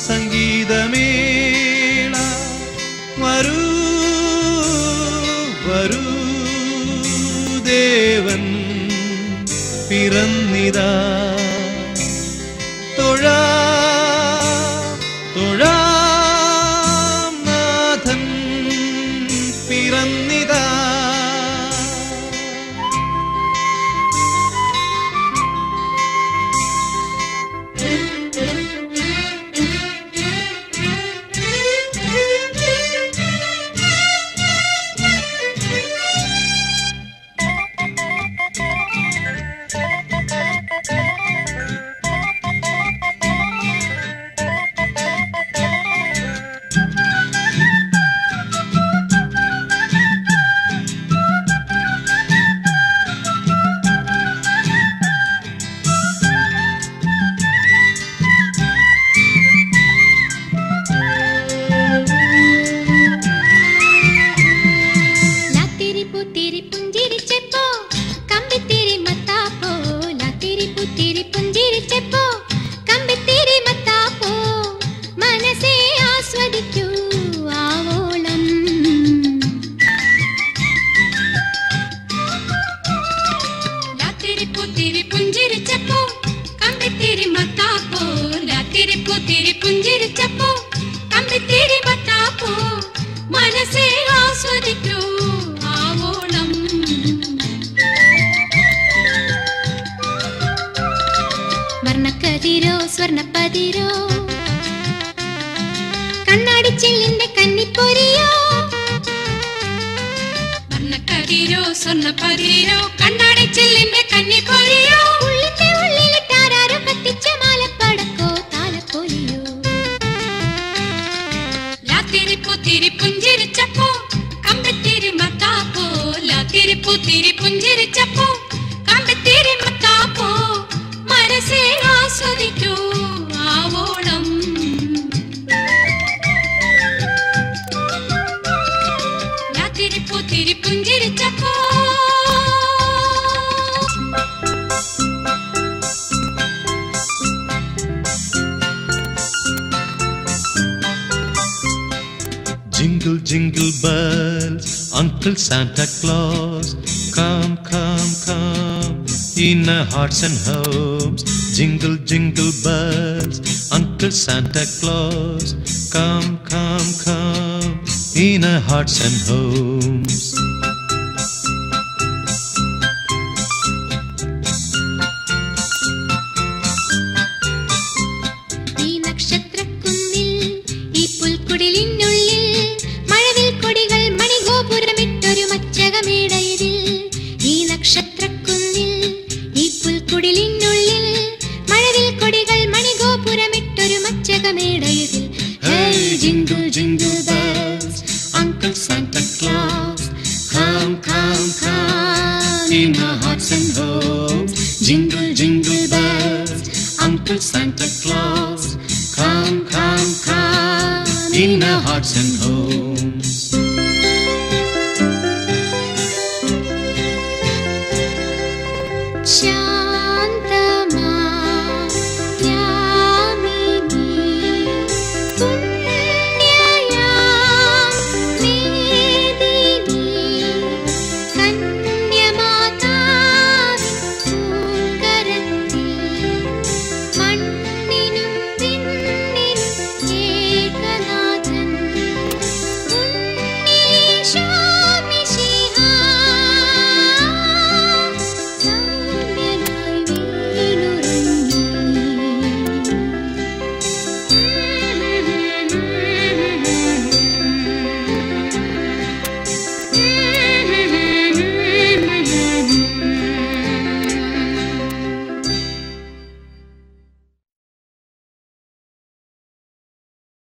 സംഗീതമേള വരൂ വരൂ ദേവൻ പിറന്നിതാ തൊഴാം തൊഴാം നാഥൻ പിറന്നിതാ. വർണ്ണക്കതിരോ സ്വർണ്ണപ്പതിരോ കണ്ണാടിച്ചില്ലിന്റെ കന്നിപ്പൊരിയോ. വർണ്ണക്കതിരോ സ്വർണ്ണപ്പതിരോ കണ്ണാടിച്ചില്ലിന്റെ കന്നിപ്പൊരിയോ. ഉള്ളിന്റെ ഉള്ളിലിട്ടാരോ കത്തിച്ച മാലപ്പടക്കോ താലപ്പൊലിയോ. ലാത്തിരി പൂത്തിരി പുഞ്ചിരിച്ചപ്പോ കമ്പത്തിരി മത്താപ്പോ. ലാത്തിരി പൂത്തിരി പുഞ്ചിരിച്ചപ്പോ കമ്പത്തിരി മത്താപ്പോ. മനസ്സേ ആസ്വദിക്കൂ ആവോളം. ലാത്തിരി പൂത്തിരി പുഞ്ചിരിച്ചപ്പോ. Jingle, jingle bells, Uncle Santa Claus, come, come, come, in our hearts and homes. Jingle, jingle bells, Uncle Santa Claus, come, come, come, in our hearts and homes. Hey, jingle, jingle bells, Uncle Santa Claus, come, come, come, in our hearts and homes. Jingle, jingle bells, Uncle Santa Claus, come, come, come, in our hearts and homes.